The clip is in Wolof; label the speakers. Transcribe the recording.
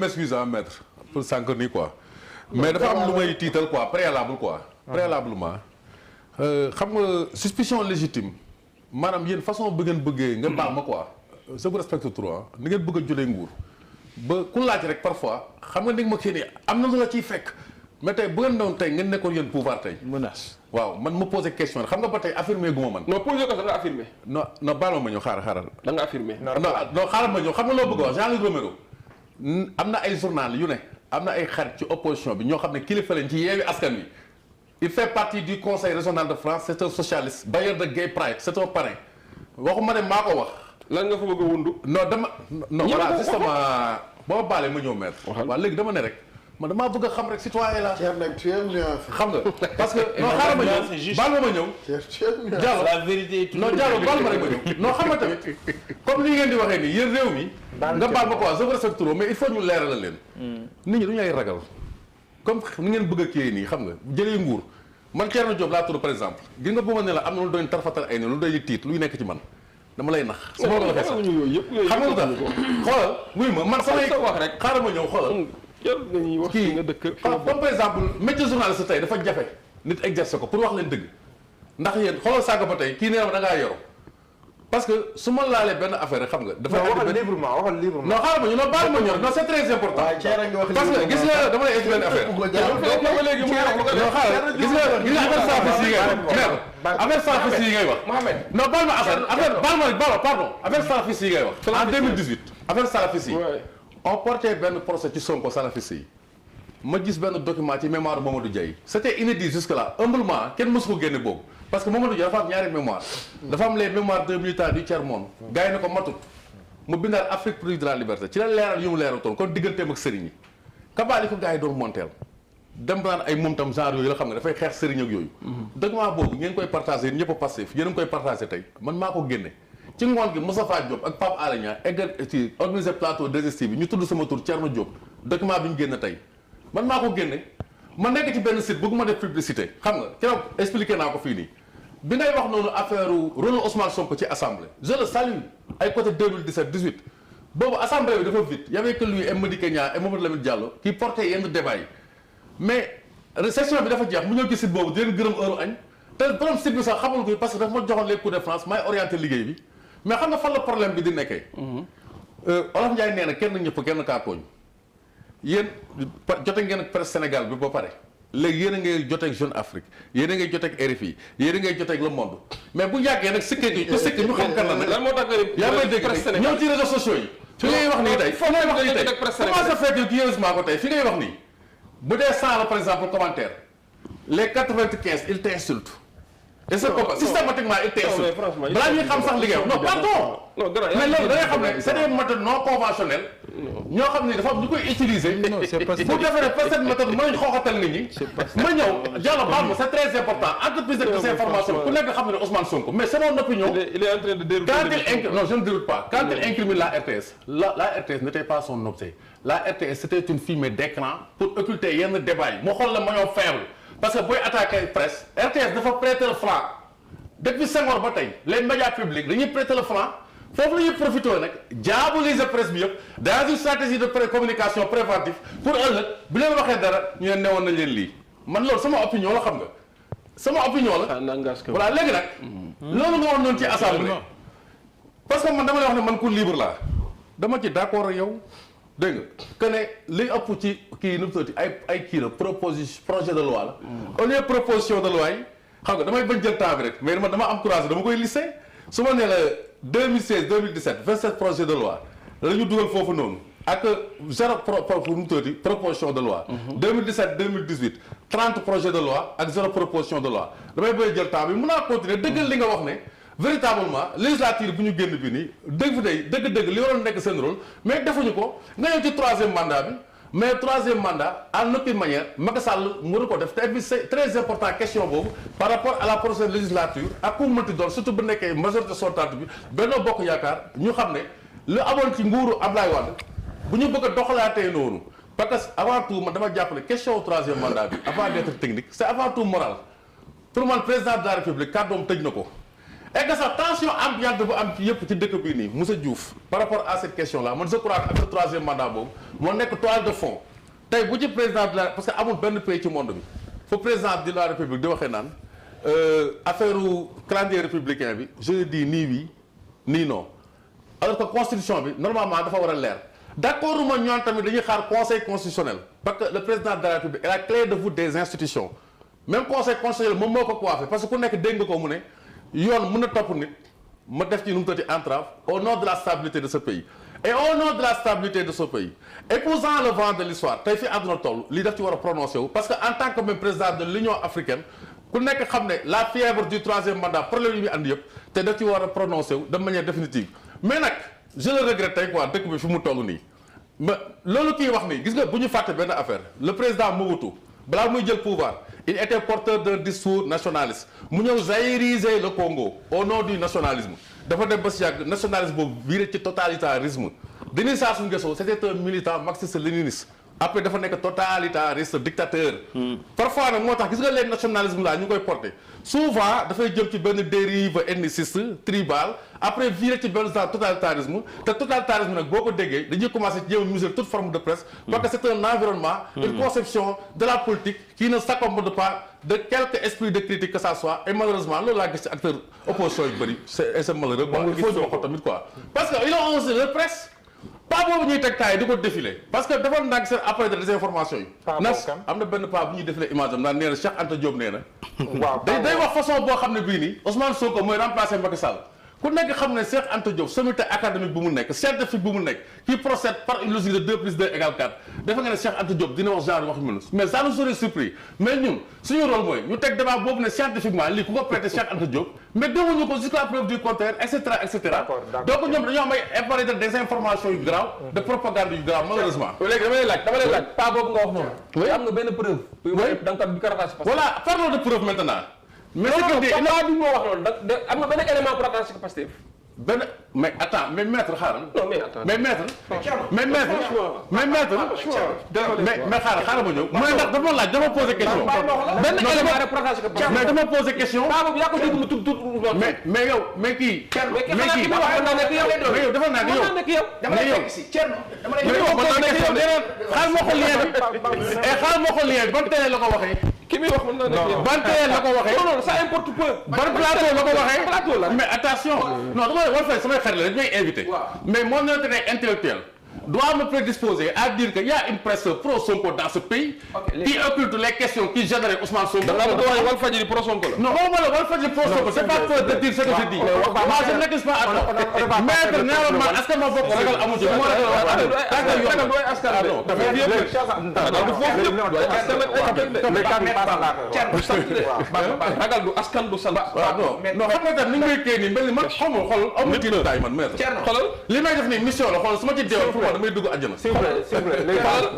Speaker 1: m'excuse à maître pour sànq nii quoi mais dafa am lu may tiital quoi préalable quoi préalablement xam nga suspicion légitime maanaam yéen façon bi ngeen bëggee nga baal ma quoi je vous respecte trop ni ngeen bëgg a jëlee nguur ba ku laaj rek parfois xam nga ni ma kii nii am na lu la ciy fekk mais tey bu ngeen doon tey ngeen nekkoon yéen pouvoir tey
Speaker 2: menace
Speaker 1: waaw man ma posé question xam nga ba tey affirmé gu ma man
Speaker 3: non posé ko sax nga affirmé.
Speaker 1: non baal ma ñëw xaaral
Speaker 3: da nga affirmé.
Speaker 1: non xaaral ma ñëw xam nga loo bëgg wax Jean-Luc Romero am na ay journal yu ne am na ay xarit ci opposition bi ñoo xam ne kilifa lañ ci Yewwi Askan Wi il fait partie du conseil régional de France c'est un socialiste bailleur de Gay Pride c'est un parrain waxuma ne maa ko wax.
Speaker 3: lan nga fa bëgg a wundu.
Speaker 1: non dama non voilà justement boo baalee ma ñëw maître. waaw léegi dama ne rek man damaa bëgg a xam rek citoyen la.
Speaker 4: Thierno nag tu es nuancé.
Speaker 1: xam nga parce que non xaaral ma ñëw baal ma ñëw. Diallo
Speaker 2: la vérité
Speaker 1: non Diallo baal ma rek ma ñëw non xam nga tamit comme ni ngeen di waxee nii yéen réew mi. nga baal ma quoi je vous respecte trop mais il faut ñu leeralal leen. nit ñi duñu ay ragal comme ni ngeen bëgg a kii nii xam nga jëlee nguur man Thierno Diop laa tudd par exemple gis nga bu ma ne la am na lu doon tarfatal ay ne lu doy tiit luy nekk ci man dama lay nax. su ma la waxee sax xam nga lu tax xoolal muy ma man samay
Speaker 3: wax rek
Speaker 1: xaaral ma ñëw xoolal.
Speaker 3: jarul nga ñuy wax
Speaker 1: kii
Speaker 3: nga dëkk.
Speaker 1: comme par exemple métier journaliste tey dafa jafe nit exercer ko pour wax leen dëgg ndax yéen xoolal sàgg ba tey kii nee na da ngaa yoro parce que su ma laalee benn affaire xam nga. dafa
Speaker 4: waxal librement waxal librement.
Speaker 1: non xaaral ma ñu non baal ma ñor non c'est très important. parce que gis nga dama lay expliquer benn affaire. non xaaral gis nga affaire sans yi ngay wax. affaire sans yi ngay wax.
Speaker 3: Mohamed
Speaker 1: non baal ma affaire baal ma pardon affaire sans yi ngay wax. en 2018 affaire salafiste yi. on portait benn procès ci Sonko salafiste yi ma gis benn document ci mémoire Mamadou Diaye c'était inédit jusque là humblement kenn mësu ko génne boobu parce que Mamadou Diaye dafa am ñaari mémoire dafa am les mémoires de militants du tiers-monde gars yi ne ko matut mu bindaat Afrique pour de la liberté ci la leeral yu mu leeral toon kon digganteem ak sëriñ yi kabaali ko gars yi doon monteel dem naan ay moom tam genre yooyu la xam ne dafay xeex sëriñ ak yooyu document boobu ngeen koy partagé yéen ñëpp a passé yéen a ngi koy partagé tey man maa ko génne ci ngoon gi Moustapha Diop ak Pape Alé Niang eggal ci organisé plateau 2STV bi ñu tudd sama tur Thierno Diop document bi ñu génn tey man maa ko génne ma nekk ci benn site bëgguma def publicité xam nga keroog expliqué naa ko fii nii bi ngay wax noonu affaire rôle Ousmane Sonko ci assemblée je le salue ay côté 2017 18 boobu assemblée bi dafa vite y avait que lui et Madické Niang et Mamadou Lamine Diallo qui portaient yenn débat yi mais session bi dafa jeex mu ñëw ci site boobu di leen gërëm heure añ te borom site bi sax xamul ko parce que dafa ma joxoon les coups de France may orienté liggéey bi mais xam nga fan la problème bi di nekkee. Olof Ndiaye nee na kenn ñëpp kenn kaa tooñ yéen jote ngeen ak presse Sénégal bi ba pare léegi yéen a ngay joteeg Jeune Afrique yéen a ngay joteeg RFI yéen a ngay joteeg Le Monde mais bu yàggee nag sikkee gi ku sikk ñu xam kan la nag.
Speaker 3: lan moo tax
Speaker 1: yaa may dégg rek ñëw ci réseaux sociaux yi. fi ngay wax nii tey fi ngay wax nii tey comment ça fait que heureusement ko tey fi ngay wax nii bu dee 100 la par exemple commentaire les 95 ils t'insultent. et c'est pourquoi systématiquement il t'insulte balaa ñuy xam sax li ngay wax non pardon mais loolu da ngay xam ne c'est des méthodes non conventionnelles ñoo xam ne dafa am ñu koy utiliser pour defee pas cette méthode mën nañ xooxatal nit ñi ma ñëw Diallo baal ma c'est très important entreprise de désinformation ku nekk xam ne Ousmane Sonko mais c'est mon opinion
Speaker 3: il est en train de dérouler
Speaker 1: non je ne déroule pas quand il incrimine la RTS la RTS n'était pas son objet la RTS c'était une fumée d'écran pour occulter yenn débat yi mu xool la maillon faible parce que booy attaquer presse RTS dafa prêter le flanc depuis Senghor ba tey les médias publics dañuy prêter le flanc foofu la ñuy profité nag diaboliser presse bi yëpp dans une stratégie de communication préventive pour ëllëg bu leen waxee dara ñu ne newoon nañ leen lii man loolu sama opinion la xam nga sama opinion la. voilà léegi nag. loolu nga wax noonu ci assemblée. parce que man dama lay wax ne man ku libre laa dama ci d'accord ak yow. dégg nga que ne li ëpp ci kii nu mu tuddati ay kii la proposition projet de loi la. au lieu proposition de loi yi xam nga damay bañ jël temps bi rek mais man dama am courage dama koy lisser su ma nee la 2016 2017 27 projets de loi la ñu dugal foofu noonu ak zéro nu mu tuddati proposition de loi. 2017 2018 30 projets de loi ak zéro proposition de loi damay bañ jël temps bi mun naa continuer dëggal li nga wax ne. véritablement législature bu ñu génn bi nii dëgg-dëgg li waroon nekk seen rôle mais defuñu ko nga ñëw ci troisième mandat bi mais troisième mandat en aucune manière Macky Sall mënu ko def te puis c'est très important question boobu par rapport à la prochaine législature ak ku mënti doon surtout bu nekkee majorité sortante bi Benno Bokk Yaakaar ñu xam ne lu amoon ci nguuru Ablaye Wade bu ñu bëgg a doxalaatee noonu parce que avant tout man dama jàpp ne question troisième mandat bi avant d'être technique c'est avant tout moral pour man président de la République kàddoom tëj na ko et que sa tension ambiante bu am ci yëpp ci dëkk bii nii Moussa Diouf par rapport à cette question là man je crois que après troisième mandat boobu moo nekk toile de fond tey bu ci président de la parce que amul benn pays ci monde bi fu président de la république di waxee naan affaire calendrier républicain bi je dis ni oui ni non alors que constitution bi normalement dafa war a leer d'accord uma ñoon tamit dañuy xaar conseil constitutionnel parce que le président de la république est la clé de voûte des institutions même conseil constitutionnel moom moo ko coiffé parce que ku nekk dégg nga ko mu ne yoon mën na topp nit ma def ci nu mu tëddee entrave au nom de la stabilité de ce pays et au nom de la stabilité de ce pays épousant le vent de l'histoire tey fi àdduna toll lii daf ci war a prononcé wu parce que en tant que même président de l'Union africaine ku nekk xam ne la fièvre du troisième mandat problème yi muy andi yëpp te daf ci war a prononcé wu de manière définitive mais nag je le regrette tey quoi dëkk bi fi mu toll nii ma loolu kii wax nii gis nga bu ñu fàtte benn affaire le président Mobutu balaa muy jël pouvoir il était porteur d'un discours nationaliste mu ñëw zaïriser le Congo au nom du nationalisme dafa dem ba si yàgg nationalisme boobu viré ci totalitarisme Denis Sassou Nguesso c'était un militant marxiste-léniniste après dafa nekk totalitariste dictateur parfois nag moo tax gis nga leen nationalisme là ñu koy porter souvent dafay jëm ci benn dérive ethniciste tribal après viré ci benn genre totalitarisme te totalitarisme nag boo ko déggee dañuy commencer ci jéem a museler toute forme de presse parce que c'est un environnement une conception de la politique qui ne s'accommode pas de quelque esprit de critique que ça soit et malheureusement loolu laa gis ci acteur opposition yu bëri c'est malheureux quoi il faut ñu wax ko tamit quoi parce que ils ont osé leur presse pas boobu ñuy teg taay di ko défilé parce que dafa nag seen après de désinformation yi nas am na benn pas bu ñuy défilé image am naan nee na Cheikh Anta Diop nee na waaw day wax façon boo xam ne bii nii Ousmane Sonko mooy remplacer Macky Sall ku nekk xam ne Cheikh Anta Diop sommité académique bu mu nekk scientifique bu mu nekk qui procède par une logique de 2 plus 2 égale 4 dafa nga ne Cheikh Anta Diop dina wax genre wax mel mais ça nous aurait surpris mais ñun suñu rôle mooy ñu teg débat boobu ne scientifiquement lii ku ko prêter Cheikh Anta Diop mais demuñu ko jusqu'à preuve du contraire et cetera et cetera donc ñoom dañoo am ay appareils de désinformation yu grave de propagande yu grave malheureusement.
Speaker 3: léegi dama lay laaj pas boobu nga wax noonu. oui am nga benn preuve. oui da nga ko rattaché.
Speaker 1: voilà parlons de preuve maintenant. mais
Speaker 3: non non bi moo wax noonu da am nga benn élément pour rattacher ko Pastef.
Speaker 1: benn mais attends mais maître xaaral.
Speaker 3: non mais attends
Speaker 1: mais maître. mais xaaral ma ñëw. mooy ndax dama laaj dama posé question.
Speaker 3: benn élément rek pour rattacher ko Pastef.
Speaker 1: mais dama posé question.
Speaker 3: boobu yaa ko dégg mu tudd
Speaker 1: mais yow mais kii.
Speaker 3: mais kii mën naa nekk yow.
Speaker 1: mais yow dafa naa ne yow.
Speaker 3: mën naa nekk yow.
Speaker 2: dama lay fekk si Thierno dama lay
Speaker 1: xaaral ma ko lien bi xaaral ma ko lien bi ban télé la ko waxee.
Speaker 3: ki muy wax mën naa nekk yow.
Speaker 1: ban télé la ko waxee.
Speaker 3: non non ça importe peu.
Speaker 1: ban plateau la ko waxee.
Speaker 3: plateau la
Speaker 1: mais attention non dama war fay samay xarit la dañu may invité. mais mon intérêt intellectuel doit me prédisposer à dire que y a une presse pro Sonko dans ce pays. qui occulte les questions qui génèrent Ousmane Sonko.
Speaker 3: da nga bëgg a wax Walfadjri pro Sonko la.
Speaker 1: non waxuma la Walfadjri pro Sonko c'est pas peur de dire ce que je dis. moi je n'accuse pas à tort. maître nee na man askan ma bokk ragal amu ci. moo
Speaker 3: ragal du askan du sant.
Speaker 1: non xam nga tam ni ngay kii nii mel ni man xaw ma xool amu ci taay man maître.
Speaker 3: xoolal
Speaker 1: li may def nii mission la xool su ma ci deewoon fu ma damay dugg àjjana.
Speaker 3: s'il vous plaît